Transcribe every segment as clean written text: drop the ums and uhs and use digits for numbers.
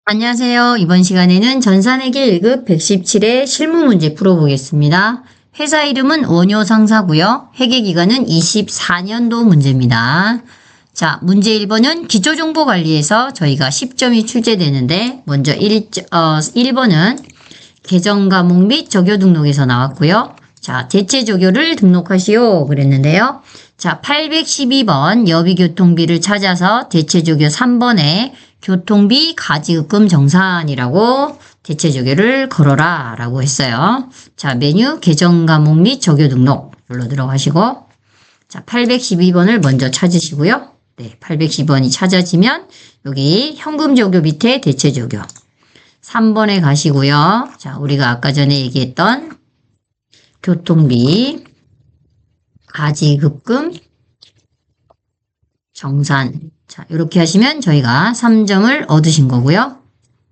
안녕하세요. 이번 시간에는 전산회계 1급 117의 실무 문제 풀어보겠습니다. 회사 이름은 원효상사고요. 회계기간은 24년도 문제입니다. 자, 문제 1번은 기초정보관리에서 저희가 10점이 출제되는데 먼저 1번은 계정과목 및 적요 등록에서 나왔고요. 자, 대체 적요를 등록하시오 그랬는데요. 자, 812번 여비교통비를 찾아서 대체 적요 3번에 교통비 가지급금 정산이라고 대체 적요를 걸어라 라고 했어요. 자, 메뉴 계정과목 및 적요 등록 여기로 들어가시고 자, 812번을 먼저 찾으시고요. 네, 812번이 찾아지면 여기 현금 적요 밑에 대체 적요 3번에 가시고요. 자, 우리가 아까 전에 얘기했던 교통비 가지급금 정산. 자, 이렇게 하시면 저희가 3점을 얻으신 거고요.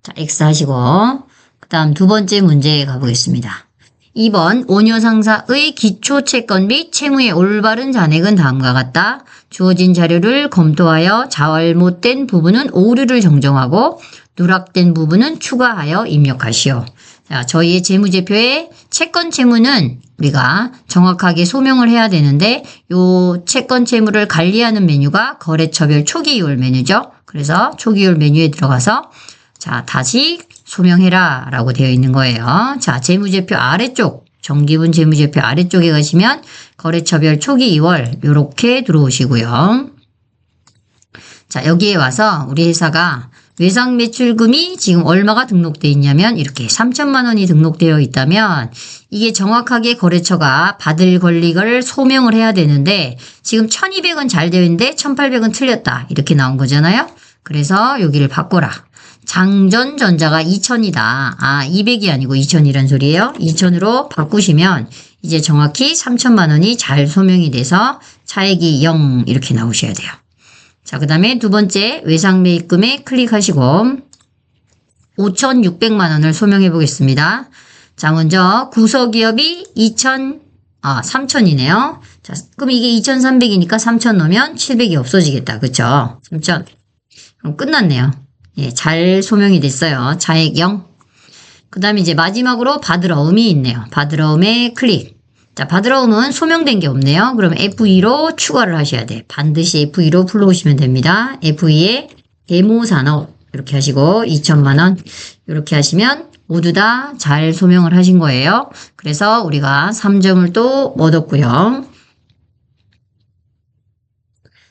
자, X 하시고 그 다음 두 번째 문제에 가보겠습니다. 2번 원효상사의 기초채권 및 채무의 올바른 잔액은 다음과 같다. 주어진 자료를 검토하여 잘못된 부분은 오류를 정정하고 누락된 부분은 추가하여 입력하시오. 자, 저희의 재무제표에 채권 채무는 우리가 정확하게 소명을 해야 되는데 요 채권 채무를 관리하는 메뉴가 거래처별 초기이월 메뉴죠. 그래서 초기이월 메뉴에 들어가서 자, 다시 소명해라 라고 되어 있는 거예요. 자, 재무제표 아래쪽 정기분 재무제표 아래쪽에 가시면 거래처별 초기 2월 요렇게 들어오시고요. 자, 여기에 와서 우리 회사가 외상 매출금이 지금 얼마가 등록되어 있냐면 이렇게 3천만 원이 등록되어 있다면 이게 정확하게 거래처가 받을 권리를 소명을 해야 되는데 지금 1200은 잘 되어 있는데 1800은 틀렸다 이렇게 나온 거잖아요. 그래서 여기를 바꿔라. 장전전자가 2000이다. 아, 200이 아니고 2000이란 소리예요. 2000으로 바꾸시면 이제 정확히 3천만 원이 잘 소명이 돼서 차액이 0 이렇게 나오셔야 돼요. 자, 그 다음에 두 번째 외상매입금에 클릭하시고 5,600만 원을 소명해 보겠습니다. 자, 먼저 구서기업이 3,000이네요. 자, 그럼 이게 2,300이니까 3,000 넣으면 700이 없어지겠다. 그쵸? 3,000. 그럼 끝났네요. 예, 잘 소명이 됐어요. 차액 0. 그 다음에 이제 마지막으로 받으러움이 있네요. 받으러움에 클릭. 자, 받으러움은 소명된 게 없네요. 그럼 F2로 추가를 하셔야 돼. 반드시 F2로 불러오시면 됩니다. F2에 데모산업 이렇게 하시고 2천만 원 이렇게 하시면 모두 다 잘 소명을 하신 거예요. 그래서 우리가 3점을 또 얻었고요.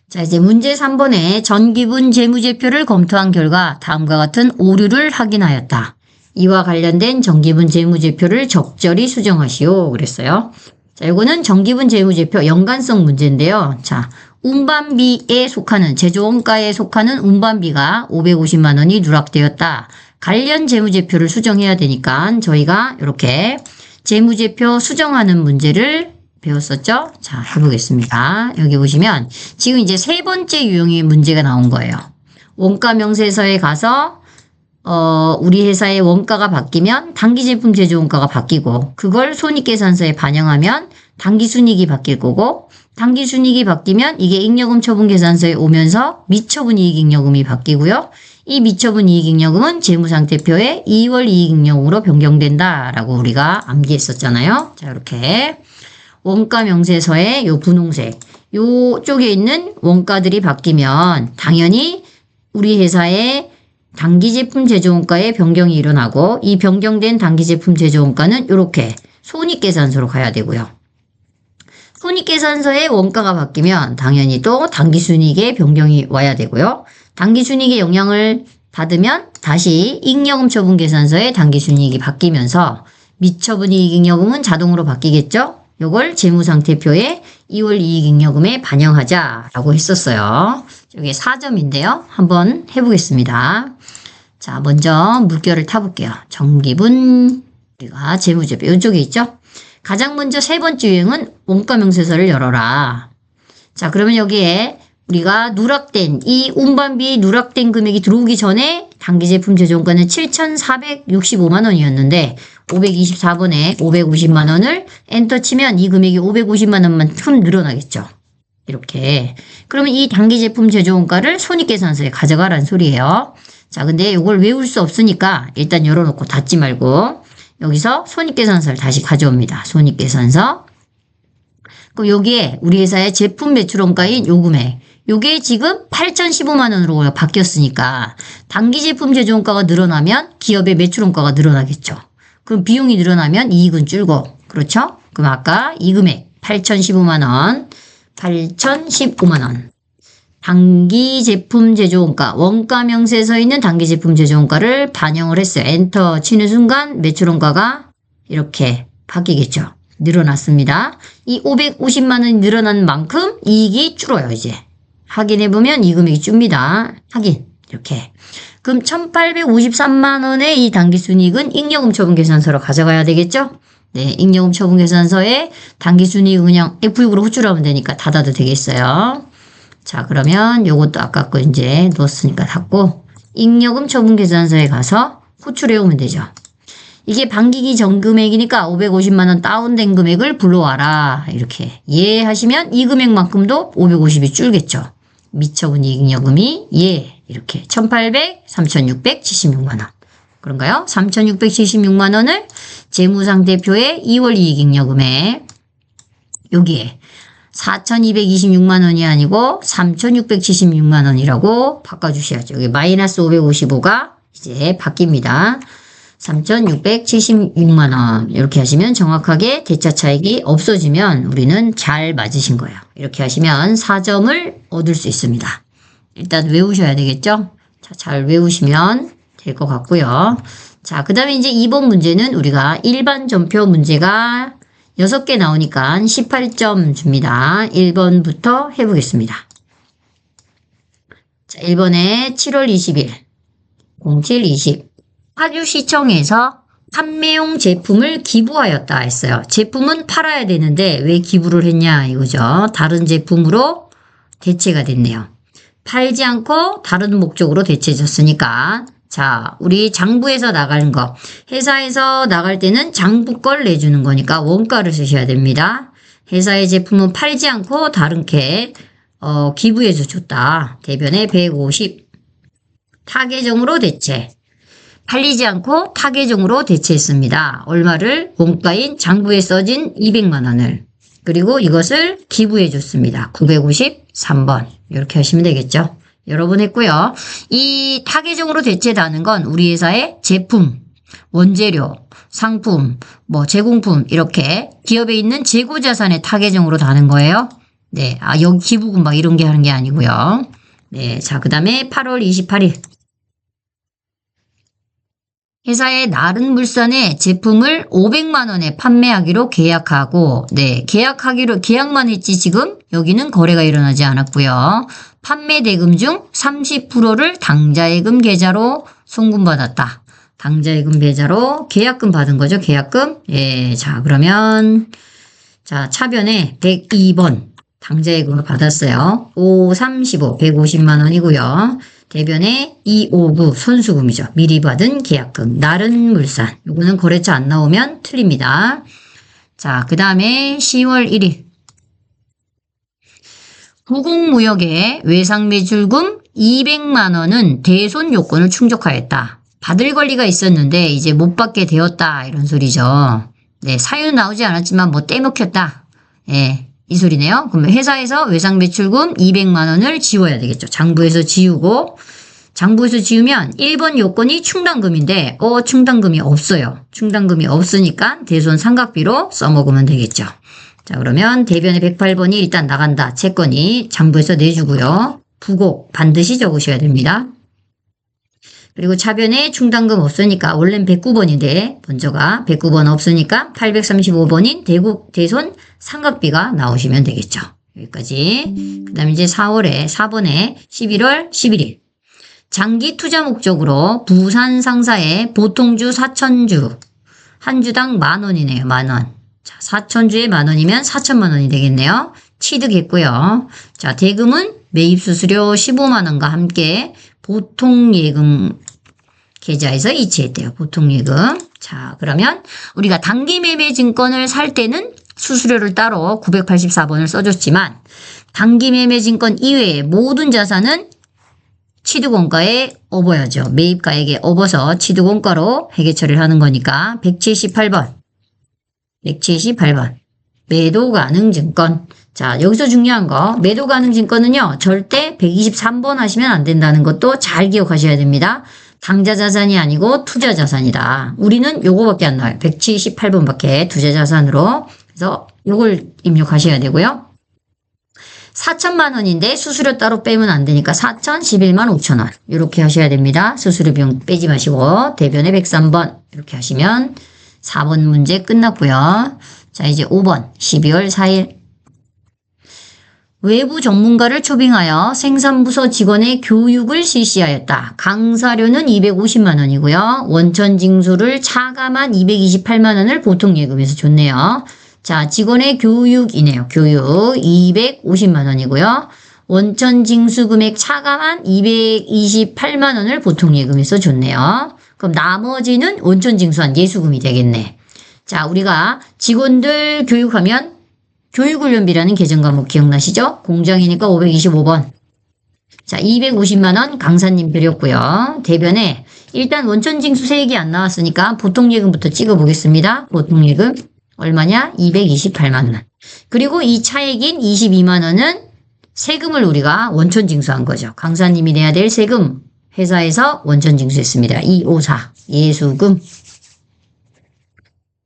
자, 이제 문제 3번에 전기분 재무제표를 검토한 결과 다음과 같은 오류를 확인하였다. 이와 관련된 전기분 재무제표를 적절히 수정하시오. 그랬어요. 자, 이거는 전기분 재무제표 연관성 문제인데요. 자, 운반비에 속하는 제조원가에 속하는 운반비가 550만 원이 누락되었다. 관련 재무제표를 수정해야 되니까 저희가 이렇게 재무제표 수정하는 문제를 배웠었죠? 자, 해보겠습니다. 여기 보시면 지금 이제 세 번째 유형의 문제가 나온 거예요. 원가 명세서에 가서 우리 회사의 원가가 바뀌면 단기제품 제조원가가 바뀌고 그걸 손익계산서에 반영하면 단기순이익이 바뀔 거고 단기순이익이 바뀌면 이게 잉여금 처분계산서에 오면서 미처분 이익잉여금이 바뀌고요. 이 미처분 이익잉여금은 재무상태표에 2월 이익잉여금으로 변경된다라고 우리가 암기했었잖아요. 자, 이렇게 원가 명세서의 요 분홍색 요 쪽에 있는 원가들이 바뀌면 당연히 우리 회사의 단기제품 제조원가에 변경이 일어나고 이 변경된 단기제품 제조원가는 이렇게 손익계산서로 가야 되고요. 손익계산서의 원가가 바뀌면 당연히 또 단기순이익에 변경이 와야 되고요. 단기순이익에 영향을 받으면 다시 잉여금 처분계산서에 단기순이익이 바뀌면서 미처분 이익잉여금은 자동으로 바뀌겠죠. 요걸 재무상태표에 2월 이익잉여금에 반영하자라고 했었어요. 여기 4점인데요. 한번 해보겠습니다. 자, 먼저 물결을 타볼게요. 정기분, 우리가 재무제표 이쪽에 있죠. 가장 먼저 세 번째 유형은 원가명세서를 열어라. 자, 그러면 여기에 우리가 누락된 이 운반비 누락된 금액이 들어오기 전에 단기제품 제조원가는 7,465만 원이었는데 524번에 550만 원을 엔터 치면 이 금액이 550만 원만큼 늘어나겠죠. 이렇게. 그러면 이 단기제품 제조원가를 손익계산서에 가져가라는 소리예요. 자, 자, 근데 이걸 외울 수 없으니까 일단 열어놓고 닫지 말고 여기서 손익계산서를 다시 가져옵니다. 손익계산서. 그럼 여기에 우리 회사의 제품 매출원가인 요 금액. 요게 지금 8,015만원으로 바뀌었으니까 단기 제품 제조원가가 늘어나면 기업의 매출원가가 늘어나겠죠. 그럼 비용이 늘어나면 이익은 줄고. 그렇죠? 그럼 아까 이 금액 8,015만원, 8,015만원. 단기 제품 제조원가, 원가 명세에 서 있는 단기 제품 제조원가를 반영을 했어요. 엔터 치는 순간 매출원가가 이렇게 바뀌겠죠. 늘어났습니다. 이 550만원이 늘어난 만큼 이익이 줄어요, 이제. 확인해보면 이 금액이 줍니다. 확인. 이렇게. 그럼 1,853만원의 이 단기순이익은 잉여금 처분계산서로 가져가야 되겠죠? 네, 잉여금 처분계산서에 단기순이익 그냥 F6으로 호출하면 되니까 닫아도 되겠어요. 자, 그러면 요것도 아까 거 이제 넣었으니까 닫고 잉여금 처분계산서에 가서 호출해 오면 되죠. 이게 반기기 전 금액이니까 550만원 다운된 금액을 불러와라. 이렇게 예 하시면 이 금액만큼도 550이 줄겠죠. 미처분 이익잉여금이 예 이렇게 1,800, 3,676만원. 그런가요? 3,676만원을 재무상태표의 2월 이익잉여금에 여기에 4,226만원이 아니고 3,676만원이라고 바꿔주셔야죠. 여기 마이너스 555가 이제 바뀝니다. 3,676만원 이렇게 하시면 정확하게 대차 차익이 없어지면 우리는 잘 맞으신 거예요. 이렇게 하시면 4점을 얻을 수 있습니다. 일단 외우셔야 되겠죠? 자, 잘 외우시면 될 것 같고요. 자, 그 다음에 이제 이번 문제는 우리가 일반 점표 문제가 6개 나오니까 18점 줍니다. 1번부터 해보겠습니다. 자, 1번에 7월 20일 0720 파주시청에서 판매용 제품을 기부하였다 했어요. 제품은 팔아야 되는데 왜 기부를 했냐 이거죠. 다른 제품으로 대체가 됐네요. 팔지 않고 다른 목적으로 대체해졌으니까 자, 우리 장부에서 나가는 거. 회사에서 나갈 때는 장부 걸 내주는 거니까 원가를 쓰셔야 됩니다. 회사의 제품은 팔지 않고 다른게 기부해서 줬다. 대변에 150. 타계정으로 대체. 팔리지 않고 타계정으로 대체했습니다. 얼마를? 원가인 장부에 써진 200만원을. 그리고 이것을 기부해 줬습니다. 953번. 이렇게 하시면 되겠죠. 여러 번 했고요. 이 타계정으로 대체다는 건 우리 회사의 제품, 원재료, 상품, 제공품 이렇게 기업에 있는 재고자산의 타계정으로 다는 거예요. 네, 여기 기부금 막 이런 게 하는 게 아니고요. 네, 자, 그 다음에 8월 28일. 회사의 나른물산의 제품을 500만원에 판매하기로 계약하고, 네, 계약만 했지 지금 여기는 거래가 일어나지 않았고요. 판매 대금 중 30%를 당자예금 계좌로 송금받았다. 당자예금 계좌로 계약금 받은 거죠, 계약금. 예, 자, 그러면, 자, 차변에 102번 당자예금을 받았어요. 535, 150만원이고요. 대변에 259 손수금이죠. 미리 받은 계약금. 나른물산. 요거는 거래처 안 나오면 틀립니다. 자, 그 다음에 10월 1일. 구공무역의 외상매출금 200만원은 대손 요건을 충족하였다. 받을 권리가 있었는데 이제 못 받게 되었다. 이런 소리죠. 네, 사유는 나오지 않았지만 떼먹혔다. 예, 이 소리네요. 그러면 회사에서 외상매출금 200만원을 지워야 되겠죠. 장부에서 지우고, 장부에서 지우면 1번 요건이 충당금인데 충당금이 없어요. 충당금이 없으니까 대손 상각비로 써먹으면 되겠죠. 자, 그러면 대변의 108번이 일단 나간다. 채권이 장부에서 내주고요. 부곡 반드시 적으셔야 됩니다. 그리고 차변에 충당금 없으니까 원래는 109번인데 먼저가 109번 없으니까 835번인 대손 상각비가 나오시면 되겠죠. 여기까지. 그 다음에 이제 4번에 11월 11일. 장기 투자 목적으로 부산 상사에 보통주 4,000주. 한 주당 10,000원이네요. 10,000원. 자, 4,000주에 10,000원이면 4,000만원이 되겠네요. 취득했고요. 자, 대금은 매입 수수료 15만원과 함께 보통예금 계좌에서 이체했대요. 보통예금. 자, 그러면 우리가 단기매매 증권을 살 때는 수수료를 따로 984번을 써줬지만 단기매매 증권 이외의 모든 자산은 취득원가에 업어야죠. 매입가액에 업어서 취득원가로 회계 처리를 하는 거니까 178번. 178번. 매도 가능 증권. 자, 여기서 중요한 거. 매도 가능 증권은요. 절대 123번 하시면 안 된다는 것도 잘 기억하셔야 됩니다. 당좌 자산이 아니고 투자 자산이다. 우리는 요거밖에 안 나와요. 178번밖에 투자 자산으로. 그래서 요걸 입력하셔야 되고요. 4천만 원인데 수수료 따로 빼면 안 되니까 4,011만 5천 원. 이렇게 하셔야 됩니다. 수수료 비용 빼지 마시고 대변에 103번 이렇게 하시면 4번 문제 끝났고요. 자, 이제 5번 12월 4일 외부 전문가를 초빙하여 생산부서 직원의 교육을 실시하였다. 강사료는 250만 원이고요. 원천 징수를 차감한 228만 원을 보통 예금에서 줬네요. 자, 직원의 교육이네요. 교육 250만 원이고요. 원천 징수 금액 차감한 228만 원을 보통 예금에서 줬네요. 그럼 나머지는 원천 징수한 예수금이 되겠네. 자, 우리가 직원들 교육하면 교육훈련비라는 계정 과목 기억나시죠? 공장이니까 525번. 자, 250만 원 강사님 드렸고요. 대변에 일단 원천 징수 세액이 안 나왔으니까 보통 예금부터 찍어 보겠습니다. 보통 예금 얼마냐? 228만 원. 그리고 이 차액인 22만 원은 세금을 우리가 원천 징수한 거죠. 강사님이 내야 될 세금 회사에서 원천 징수했습니다. 254 예수금.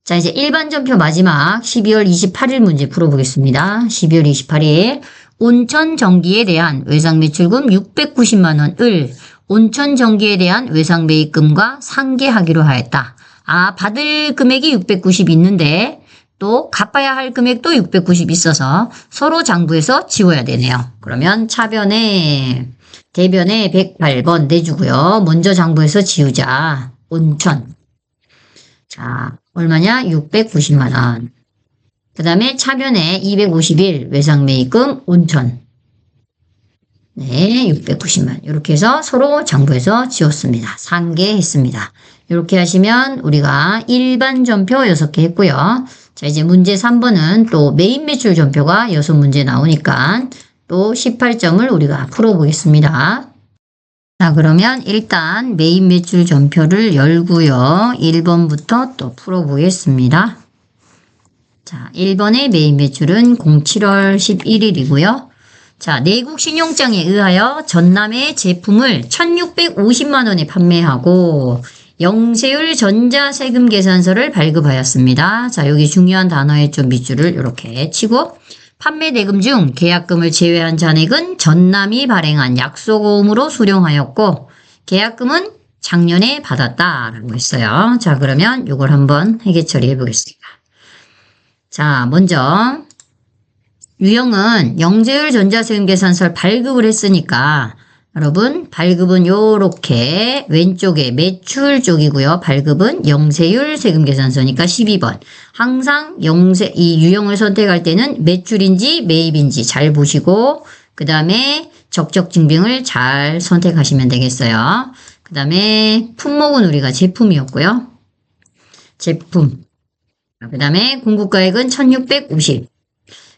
자, 이제 일반 전표 마지막 12월 28일 문제 풀어보겠습니다. 12월 28일 온천 전기에 대한 외상 매출금 690만 원을 온천 전기에 대한 외상 매입금과 상계하기로 하였다. 아, 받을 금액이 690 있는데 또 갚아야 할 금액도 690 있어서 서로 장부에서 지워야 되네요. 그러면 차변에 대변에 108번 내주고요. 먼저 장부에서 지우자. 온천. 자, 얼마냐? 690만 원. 그 다음에 차변에 251 외상매입금 온천. 네, 690만. 이렇게 해서 서로 장부에서 지웠습니다. 상계했습니다. 이렇게 하시면 우리가 일반 전표 6개 했고요. 자, 이제 문제 3번은 또 매입 매출 전표가 6문제 나오니까 또 18점을 우리가 풀어보겠습니다. 자, 그러면 일단 매입 매출 전표를 열고요. 1번부터 또 풀어보겠습니다. 자, 1번의 매입 매출은 07월 11일이고요. 자, 내국 신용장에 의하여 전남의 제품을 1,650만 원에 판매하고 영세율 전자세금 계산서를 발급하였습니다. 자, 여기 중요한 단어의 좀 밑줄을 이렇게 치고 판매 대금 중 계약금을 제외한 잔액은 전남이 발행한 약속보험으로 수령하였고 계약금은 작년에 받았다라고 했어요. 자, 그러면 이걸 한번 회계 처리해 보겠습니다. 자, 먼저 유형은 영세율 전자세금 계산서를 발급을 했으니까 여러분 발급은 요렇게 왼쪽에 매출 쪽이고요. 발급은 영세율 세금 계산서니까 12번. 항상 이 유형을 선택할 때는 매출인지 매입인지 잘 보시고 그 다음에 적적 증빙을 잘 선택하시면 되겠어요. 그 다음에 품목은 우리가 제품이었고요. 제품. 그 다음에 공급가액은 1,650.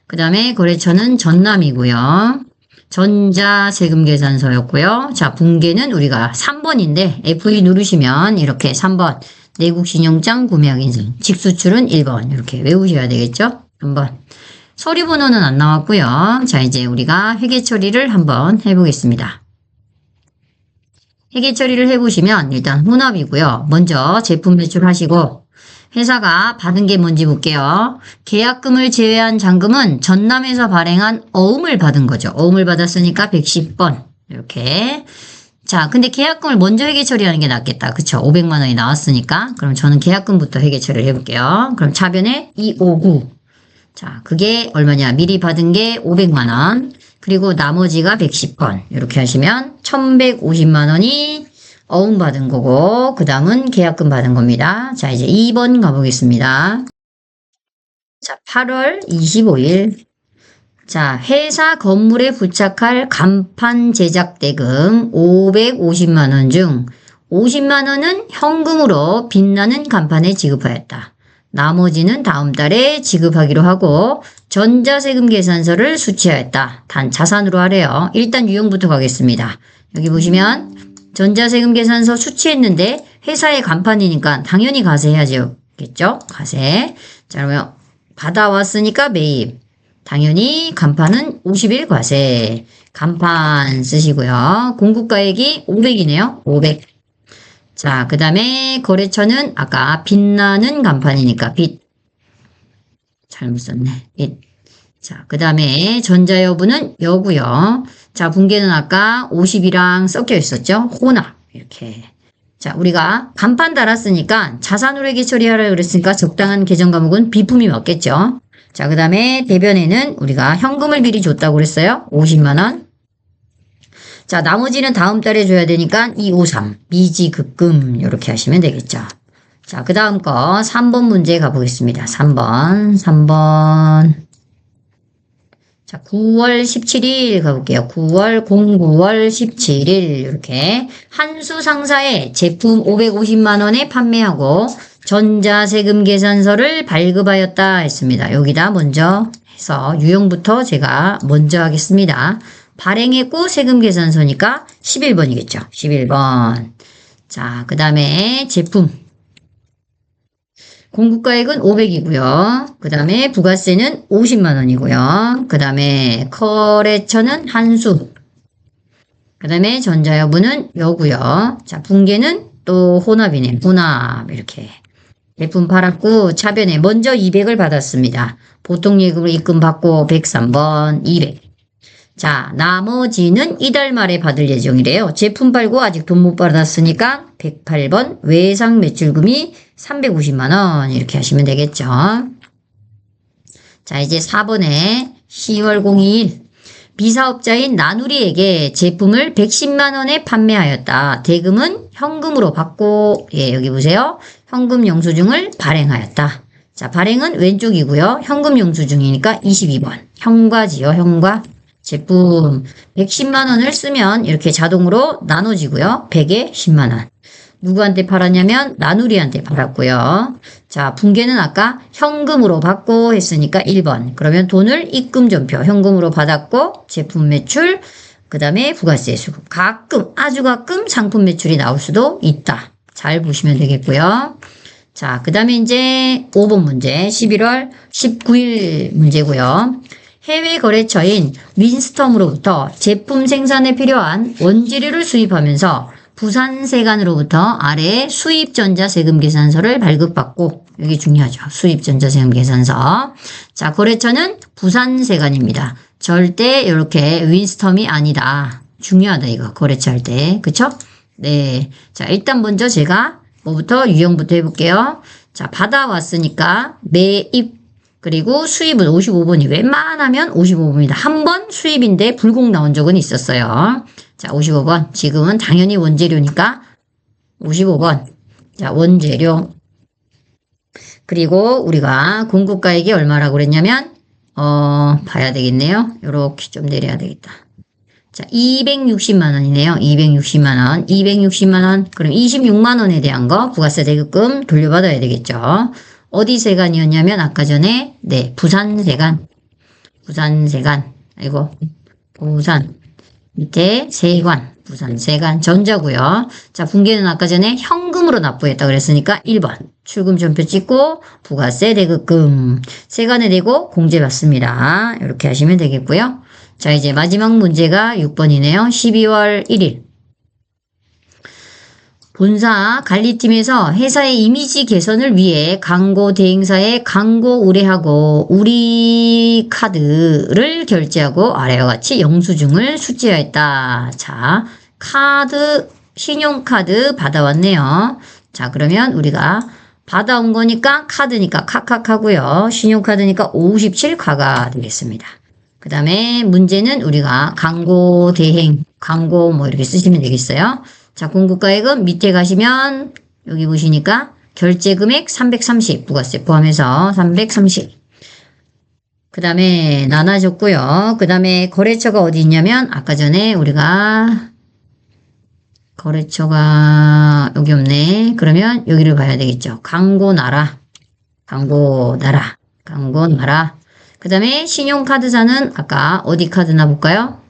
그 다음에 거래처는 전남이고요. 전자세금 계산서였고요. 자, 분계는 우리가 3번인데 F2 누르시면 이렇게 3번 내국신용장 구매확인서 직수출은 1번 이렇게 외우셔야 되겠죠? 3번. 서류번호는 안 나왔고요. 자, 이제 우리가 회계 처리를 한번 해보겠습니다. 회계 처리를 해보시면 일단 혼합이고요. 먼저 제품 매출하시고 회사가 받은 게 뭔지 볼게요. 계약금을 제외한 잔금은 전남에서 발행한 어음을 받은 거죠. 어음을 받았으니까 110번. 이렇게. 자, 근데 계약금을 먼저 회계 처리하는 게 낫겠다. 그쵸? 500만 원이 나왔으니까. 그럼 저는 계약금부터 회계 처리를 해볼게요. 그럼 차변에 259. 자, 그게 얼마냐? 미리 받은 게 500만 원. 그리고 나머지가 110번. 이렇게 하시면 1150만 원이 어음 받은 거고 그 다음은 계약금 받은 겁니다. 자, 이제 2번 가보겠습니다. 자, 8월 25일. 자, 회사 건물에 부착할 간판 제작 대금 550만 원 중 50만 원은 현금으로 빛나는 간판에 지급하였다. 나머지는 다음 달에 지급하기로 하고 전자세금 계산서를 수취하였다. 단 자산으로 하래요. 일단 유형부터 가겠습니다. 여기 보시면 전자세금 계산서 수취했는데 회사의 간판이니까 당연히 과세해야죠. 겠죠? 과세. 자, 그러면 받아왔으니까 매입. 당연히 간판은 50일 과세. 간판 쓰시고요. 공급가액이 500이네요. 500. 자, 그 다음에 거래처는 아까 빛나는 간판이니까 빛. 잘못 썼네. 빛. 자, 그 다음에 전자여부는 여고요. 자, 분계는 아까 50이랑 섞여 있었죠? 혼합. 이렇게. 자, 우리가 간판 달았으니까 자산으로기 처리하라 그랬으니까 적당한 계정 과목은 비품이 맞겠죠? 자, 그 다음에 대변에는 우리가 현금을 미리 줬다고 그랬어요. 50만원. 자, 나머지는 다음 달에 줘야 되니까 253, 미지급금 이렇게 하시면 되겠죠. 자, 그 다음 거 3번 문제 가보겠습니다. 3번. 자, 9월 17일 가볼게요. 09월 17일 이렇게 한수 상사에 제품 550만원에 판매하고 전자세금 계산서를 발급하였다 했습니다. 여기다 먼저 해서 유형부터 제가 먼저 하겠습니다. 발행했고 세금 계산서니까 11번이겠죠. 11번. 자, 그 다음에 제품. 공급가액은 500이고요. 그 다음에 부가세는 50만원이고요. 그 다음에 거래처는 한수. 그 다음에 전자여부는 여고요. 자, 분계는 또 혼합이네. 혼합. 이렇게. 제품 팔았고 차변에 먼저 200을 받았습니다. 보통 예금으로 입금 받고 103번 200. 자, 나머지는 이달 말에 받을 예정이래요. 제품 팔고 아직 돈 못 받았으니까 108번 외상 매출금이 350만원 이렇게 하시면 되겠죠. 자, 이제 4번에 10월 02일 비사업자인 나누리에게 제품을 110만원에 판매하였다. 대금은 현금으로 받고 여기 보세요. 현금 영수증을 발행하였다. 자, 발행은 왼쪽이고요. 현금 영수증이니까 22번. 현과지요. 현과. 제품 110만원을 쓰면 이렇게 자동으로 나눠지고요. 100에 10만원. 누구한테 팔았냐면 나누리한테 팔았고요. 자, 분계는 아까 현금으로 받고 했으니까 1번. 그러면 돈을 입금전표 현금으로 받았고 제품 매출 그 다음에 부가세 수급. 가끔 아주 가끔 상품 매출이 나올 수도 있다. 잘 보시면 되겠고요. 자, 그 다음에 이제 5번 문제 11월 19일 문제고요. 해외 거래처인 윈스텀으로부터 제품 생산에 필요한 원재료를 수입하면서 부산세관으로부터 아래 수입전자세금 계산서를 발급받고 여기 중요하죠. 수입전자세금 계산서. 자, 거래처는 부산세관입니다. 절대 이렇게 윈스텀이 아니다. 중요하다 이거 거래처 할 때. 그쵸? 네. 자, 일단 먼저 제가 뭐부터 유형부터 해볼게요. 자, 받아왔으니까 매입 그리고 수입은 55번이 웬만하면 55번입니다. 한 번 수입인데 불공 나온 적은 있었어요. 자, 55번. 지금은 당연히 원재료니까 55번. 자, 원재료. 그리고 우리가 공급가액이 얼마라고 그랬냐면 봐야 되겠네요. 요렇게 좀 내려야 되겠다. 자, 260만원이네요. 260만원. 260만원. 그럼 26만원에 대한 거 부가세 대급금 돌려받아야 되겠죠. 어디 세관이었냐면 아까 전에 부산세관. 아이고 부산 밑에 세관 부산세관 전자고요. 자, 분계는 아까 전에 현금으로 납부했다 그랬으니까 1번 출금 전표 찍고 부가세 대급금 세관에 대고 공제 받습니다. 이렇게 하시면 되겠고요. 자, 이제 마지막 문제가 6번이네요. 12월 1일 본사 관리팀에서 회사의 이미지 개선을 위해 광고 대행사에 광고 의뢰하고 우리 카드를 결제하고 아래와 같이 영수증을 수취하였다. 자, 카드, 신용카드 받아왔네요. 자, 그러면 우리가 받아온 거니까 카드니까 카카카고요. 신용카드니까 57카가 되겠습니다. 그 다음에 문제는 우리가 광고 대행, 광고 뭐 이렇게 쓰시면 되겠어요. 자, 공급가액은 밑에 가시면 여기 보시니까 결제금액 330 부가세 포함해서 330. 그 다음에 나눠줬고요. 그 다음에 거래처가 어디 있냐면 아까 전에 우리가 거래처가 여기 없네. 그러면 여기를 봐야 되겠죠. 광고나라. 그 다음에 신용카드사는 아까 어디 카드나 볼까요?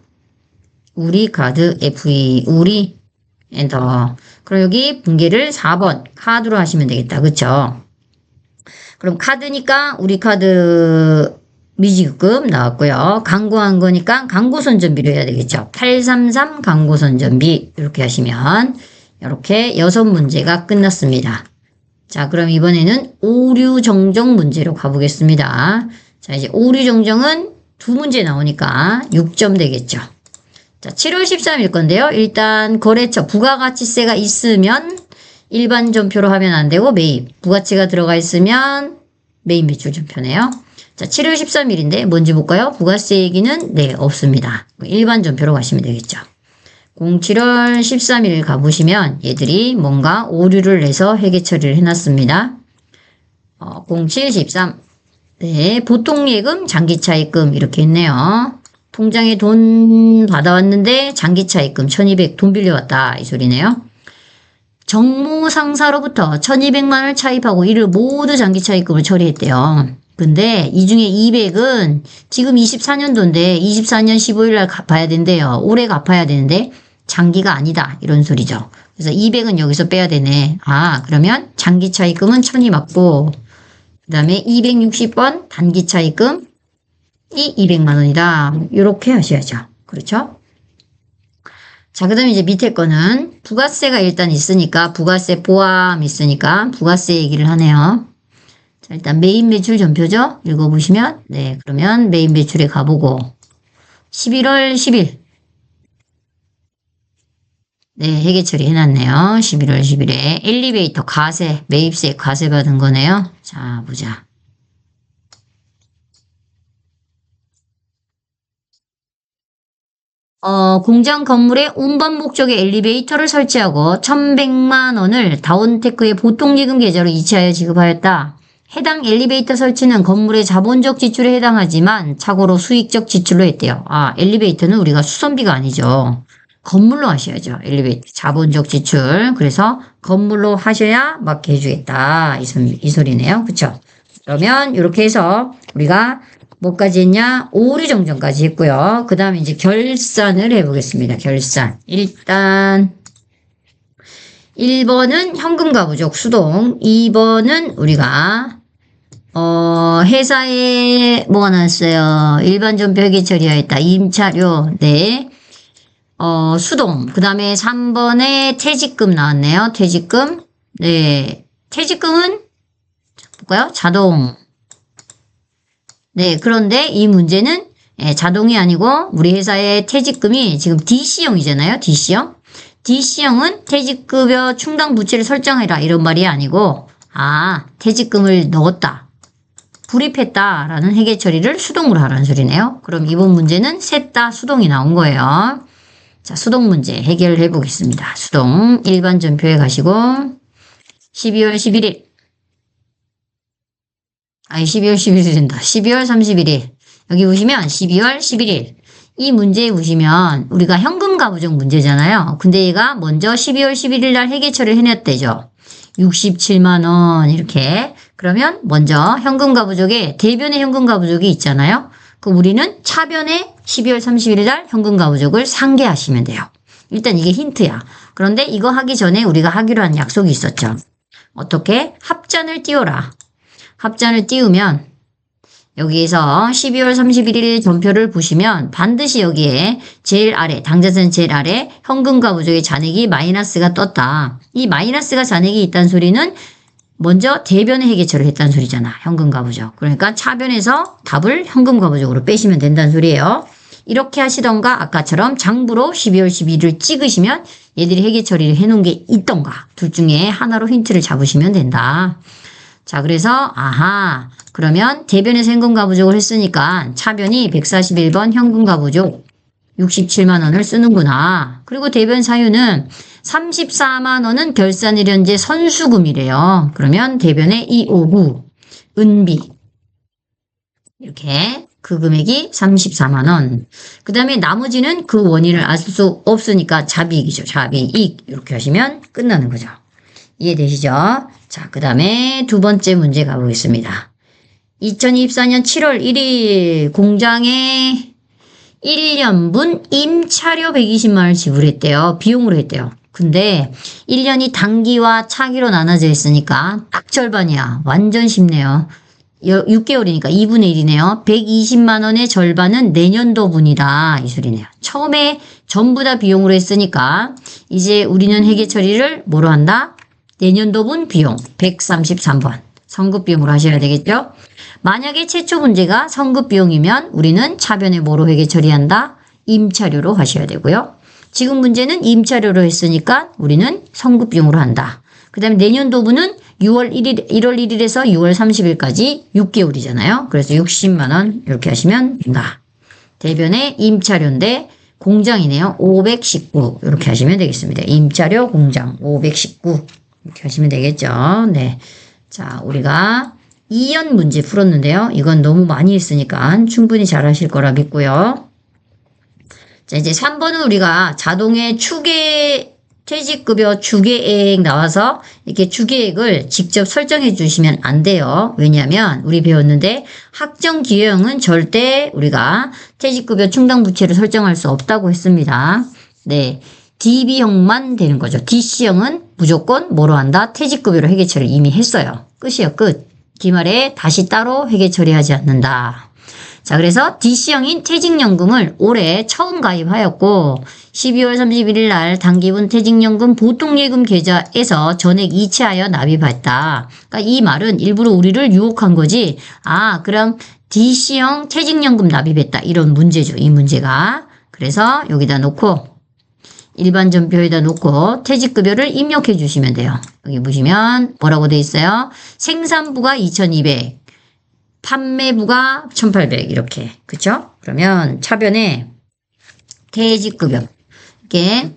우리 카드 FE 우리 엔터. 그럼 여기 분계를 4번 카드로 하시면 되겠다. 그쵸? 그럼 카드니까 우리 카드 미지급 나왔고요. 광고한 거니까 광고 선전비로 해야 되겠죠. 833 광고 선전비 이렇게 하시면 이렇게 6문제가 끝났습니다. 자, 그럼 이번에는 오류 정정 문제로 가보겠습니다. 자, 이제 오류 정정은 2문제 나오니까 6점 되겠죠. 자, 7월 13일 건데요. 일단 거래처 부가가치세가 있으면 일반 전표로 하면 안 되고 매입, 부가치가 들어가 있으면 매입 매출 전표네요. 자, 7월 13일인데 뭔지 볼까요? 부가세 얘기는 네, 없습니다. 일반 전표로 가시면 되겠죠. 07월 13일 가보시면 얘들이 뭔가 오류를 내서 회계 처리를 해놨습니다. 07, 13. 네, 보통 예금, 장기차입금 이렇게 있네요. 통장에 돈 받아왔는데 장기차입금 1200 돈 빌려왔다 이 소리네요. 정모 상사로부터 1200만원을 차입하고 이를 모두 장기차입금을 처리했대요. 근데 이 중에 200은 지금 24년도인데 24년 15일 날 갚아야 된대요. 올해 갚아야 되는데 장기가 아니다 이런 소리죠. 그래서 200은 여기서 빼야 되네. 아, 그러면 장기차입금은 1000이 맞고 그 다음에 260번 단기차입금 이 200만 원이다. 이렇게 하셔야죠. 그렇죠? 자, 그 다음에 이제 밑에 거는 부가세가 일단 있으니까 부가세 포함 있으니까 부가세 얘기를 하네요. 자, 일단 매입 매출 전표죠? 읽어보시면 네, 그러면 매입 매출에 가보고 11월 10일 네, 회계 처리 해놨네요. 11월 10일에 엘리베이터 과세, 매입세 과세 받은 거네요. 자, 보자. 공장 건물에 운반 목적의 엘리베이터를 설치하고 1100만 원을 다운테크의 보통예금 계좌로 이체하여 지급하였다. 해당 엘리베이터 설치는 건물의 자본적 지출에 해당하지만 착오로 수익적 지출로 했대요. 아, 엘리베이터는 우리가 수선비가 아니죠. 건물로 하셔야죠. 엘리베이터 자본적 지출. 그래서 건물로 하셔야 맞게 해주겠다. 이 소리네요. 그쵸? 그러면 이렇게 해서 우리가 뭐까지 했냐? 오류 정정까지 했고요. 그 다음에 이제 결산을 해보겠습니다. 결산. 일단 1번은 현금과 부족 수동, 2번은 우리가 회사에 뭐가 나왔어요? 일반 전표 회계 처리하였다. 임차료, 네. 수동. 그 다음에 3번에 퇴직금 나왔네요. 퇴직금. 네. 퇴직금은 볼까요? 자동. 네, 그런데 이 문제는 자동이 아니고 우리 회사의 퇴직금이 지금 DC형이잖아요. DC형. DC형은 퇴직급여 충당 부채를 설정해라 이런 말이 아니고 퇴직금을 넣었다. 불입했다라는 회계 처리를 수동으로 하라는 소리네요. 그럼 이번 문제는 셋 다 수동이 나온 거예요. 자, 수동 문제 해결해 보겠습니다. 수동 일반 전표에 가시고 12월 11일 12월 11일 된다. 12월 31일. 여기 보시면 12월 11일. 이 문제에 보시면 우리가 현금가 부족 문제잖아요. 근데 얘가 먼저 12월 11일 날 회계 처리를 해냈대죠. 67만 원 이렇게. 그러면 먼저 현금가 부족에 대변의 현금가 부족이 있잖아요. 그럼 우리는 차변에 12월 31일 날 현금가 부족을 상계하시면 돼요. 일단 이게 힌트야. 그런데 이거 하기 전에 우리가 하기로 한 약속이 있었죠. 어떻게? 합잔을 띄워라. 합잔을 띄우면 여기에서 12월 31일 전표를 보시면 반드시 여기에 제일 아래, 당좌자는 제일 아래 현금과 부족의 잔액이 마이너스가 떴다. 이 마이너스가 잔액이 있다는 소리는 먼저 대변의 회계처리를 했다는 소리잖아. 현금과 부족. 그러니까 차변에서 답을 현금과 부족으로 빼시면 된다는 소리예요. 이렇게 하시던가 아까처럼 장부로 12월 12일을 찍으시면 얘들이 회계처리를 해놓은 게 있던가 둘 중에 하나로 힌트를 잡으시면 된다. 자, 그래서 그러면 대변에서 현금가 부족을 했으니까 차변이 141번 현금가 부족 67만 원을 쓰는구나. 그리고 대변 사유는 34만 원은 결산일 현재 선수금이래요. 그러면 대변에 259 은비 이렇게 그 금액이 34만 원. 그 다음에 나머지는 그 원인을 알 수 없으니까 자비익이죠. 자비익 이렇게 하시면 끝나는 거죠. 이해되시죠? 자, 그 다음에 두 번째 문제 가보겠습니다. 2024년 7월 1일 공장에 1년분 임차료 120만 원을 지불했대요. 비용으로 했대요. 근데 1년이 단기와 차기로 나눠져 있으니까 딱 절반이야. 완전 쉽네요. 6개월이니까 2분의 1이네요. 120만 원의 절반은 내년도분이다. 이 소리네요. 처음에 전부 다 비용으로 했으니까 이제 우리는 회계 처리를 뭐로 한다? 내년도분 비용 133번. 성급 비용으로 하셔야 되겠죠? 만약에 최초 문제가 성급 비용이면 우리는 차변에 뭐로 회계 처리한다? 임차료로 하셔야 되고요. 지금 문제는 임차료로 했으니까 우리는 성급 비용으로 한다. 그 다음에 내년도분은 1월 1일에서 6월 30일까지 6개월이잖아요. 그래서 60만 원 이렇게 하시면 된다. 대변에 임차료인데 공장이네요. 519 이렇게 하시면 되겠습니다. 임차료 공장 519 이렇게 하시면 되겠죠. 네. 자, 우리가 2연 문제 풀었는데요. 이건 너무 많이 했으니까 충분히 잘 하실 거라 믿고요. 자, 이제 3번은 우리가 자동의 퇴직급여 추계액 나와서 이렇게 추계액을 직접 설정해 주시면 안 돼요. 왜냐하면 우리 배웠는데 학정기여형은 절대 우리가 퇴직급여 충당부채를 설정할 수 없다고 했습니다. 네, DB형만 되는 거죠. DC형은 무조건 뭐로 한다? 퇴직급여로 회계처리를 이미 했어요. 끝이요, 끝. 기말에 다시 따로 회계처리하지 않는다. 자, 그래서 DC형인 퇴직연금을 올해 처음 가입하였고 12월 31일 날 단기분 퇴직연금 보통예금 계좌에서 전액 이체하여 납입했다. 그러니까 이 말은 일부러 우리를 유혹한 거지. 아, 그럼 DC형 퇴직연금 납입했다. 이런 문제죠. 이 문제가. 그래서 여기다 놓고 일반 전표에다 놓고 퇴직급여를 입력해 주시면 돼요. 여기 보시면 뭐라고 돼 있어요? 생산부가 2,200. 판매부가 1,800 이렇게 그쵸? 그러면 차변에 퇴직급여 이렇게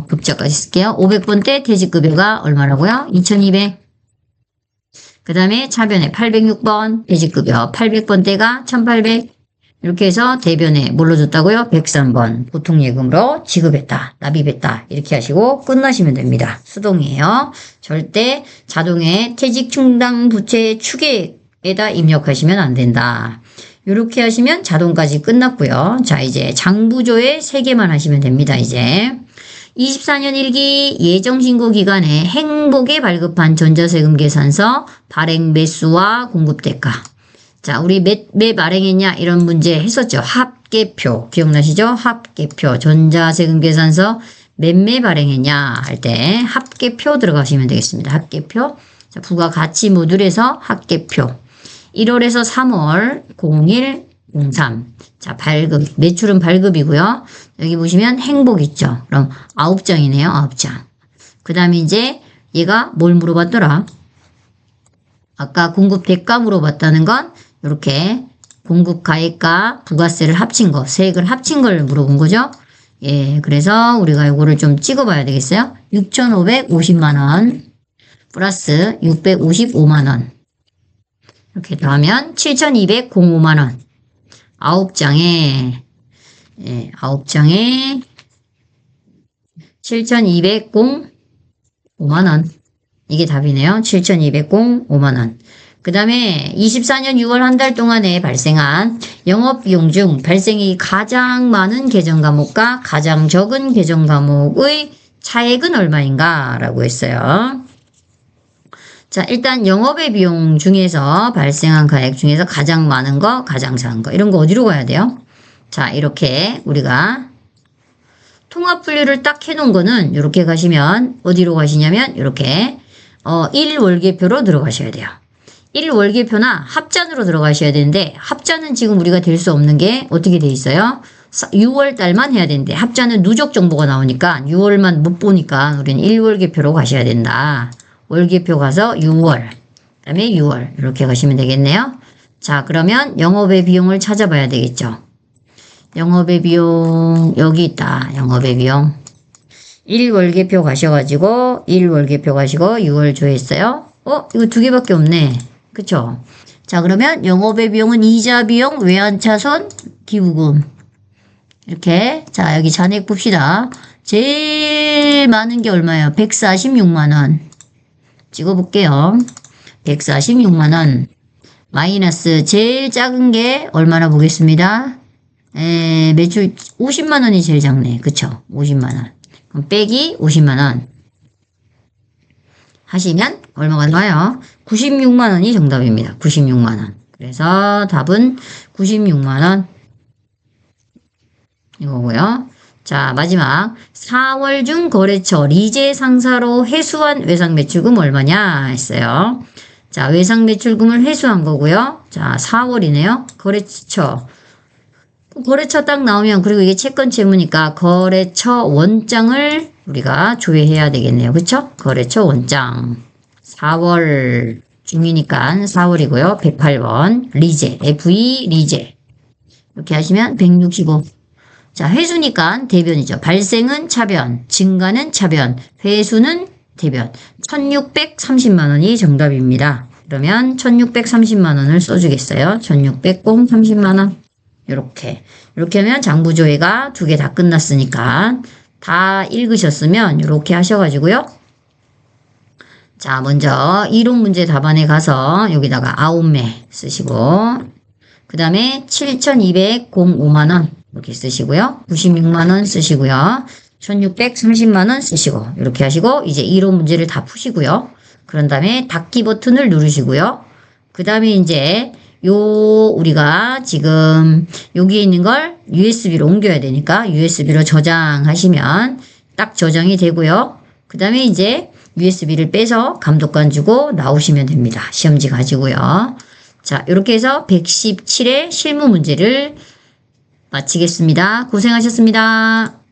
급자까지 쓸게요. 500번대 퇴직급여가 얼마라고요? 2,200. 그 다음에 차변에 806번 퇴직급여 800번대가 1,800 이렇게 해서 대변에 뭘로 줬다고요? 103번 보통예금으로 지급했다. 납입했다. 이렇게 하시고 끝나시면 됩니다. 수동이에요. 절대 자동의 퇴직충당부채 추계 에다 입력하시면 안 된다. 이렇게 하시면 자동까지 끝났고요. 자, 이제 장부조에 3개만 하시면 됩니다. 이제 24년 1기 예정신고 기간에 행복에 발급한 전자세금 계산서 발행 매수와 공급대가. 자, 우리 몇 발행했냐 이런 문제 했었죠. 합계표 기억나시죠? 합계표 전자세금 계산서 몇 발행했냐 할 때 합계표 들어가시면 되겠습니다. 합계표. 자, 부가가치 모듈에서 합계표. 1월에서 3월 01, 03. 자, 발급. 매출은 발급이고요. 여기 보시면 행복 있죠. 그럼 9장이네요. 9장. 그 다음에 이제 얘가 뭘 물어봤더라? 아까 공급 대가 물어봤다는 건 이렇게 공급 가액과 부가세를 합친 거, 세액을 합친 걸 물어본 거죠. 예, 그래서 우리가 이거를 좀 찍어봐야 되겠어요. 6,550만 원 플러스 655만 원. 이렇게 더하면 7,205만 원. 9장에, 예, 9장에 7,205만 원. 이게 답이네요. 7,205만 원. 그 다음에 24년 6월 한 달 동안에 발생한 영업비용 중 발생이 가장 많은 계정 과목과 가장 적은 계정 과목의 차액은 얼마인가? 라고 했어요. 자, 일단 영업의 비용 중에서 발생한 가액 중에서 가장 많은 거, 가장 작은 거 이런 거 어디로 가야 돼요? 자, 이렇게 우리가 통합 분류를 딱 해놓은 거는 이렇게 가시면 어디로 가시냐면 이렇게 1월계표로 들어가셔야 돼요. 1월계표나 합잔으로 들어가셔야 되는데 합잔은 지금 우리가 될 수 없는 게 어떻게 돼 있어요? 6월 달만 해야 되는데 합잔은 누적 정보가 나오니까 6월만 못 보니까 우리는 1월계표로 가셔야 된다. 월계표 가서 6월, 그 다음에 6월 이렇게 가시면 되겠네요. 자, 그러면 영업의 비용을 찾아봐야 되겠죠. 영업의 비용 여기 있다. 영업의 비용 1월계표 가셔가지고 1월계표 가시고 6월 조회했어요. 이거 2개밖에 없네. 그쵸? 자, 그러면 영업의 비용은 이자 비용, 외환차손, 기부금 이렇게. 자, 여기 잔액 봅시다. 제일 많은 게 얼마예요? 146만 원. 찍어볼게요. 146만 원. 마이너스 제일 작은 게 얼마나 보겠습니다. 매출 50만 원이 제일 작네. 그쵸? 50만 원. 그럼 빼기 50만 원. 하시면 얼마가 나와요? 96만 원이 정답입니다. 96만 원. 그래서 답은 96만 원. 이거고요. 자, 마지막 4월 중 거래처 리제 상사로 회수한 외상 매출금 얼마냐 했어요. 자, 외상 매출금을 회수한 거고요. 자, 4월이네요. 거래처 딱 나오면, 그리고 이게 채권 채무니까 거래처 원장을 우리가 조회해야 되겠네요. 그쵸? 거래처 원장. 4월 중이니까 4월이고요. 108번 리제, FE 리제. 이렇게 하시면 165. 자, 회수니까 대변이죠. 발생은 차변, 증가는 차변, 회수는 대변. 1630만 원이 정답입니다. 그러면 1630만 원을 써주겠어요. 1600 공 30만 원. 이렇게 하면 장부조회가 2개 다 끝났으니까 다 읽으셨으면 이렇게 하셔가지고요. 자, 먼저 이론 문제 답안에 가서 여기다가 9매 쓰시고, 그 다음에 7205만 원 이렇게 쓰시고요. 96만 원 쓰시고요. 1630만 원 쓰시고, 이렇게 하시고 이제 이론 문제를 다 푸시고요. 그런 다음에 닫기 버튼을 누르시고요. 그 다음에 이제 우리가 지금 여기에 있는 걸 USB로 옮겨야 되니까 USB로 저장하시면 딱 저장이 되고요. 그 다음에 이제 USB를 빼서 감독관 주고 나오시면 됩니다. 시험지 가지고요. 자, 이렇게 해서 117의 실무 문제를 마치겠습니다. 고생하셨습니다.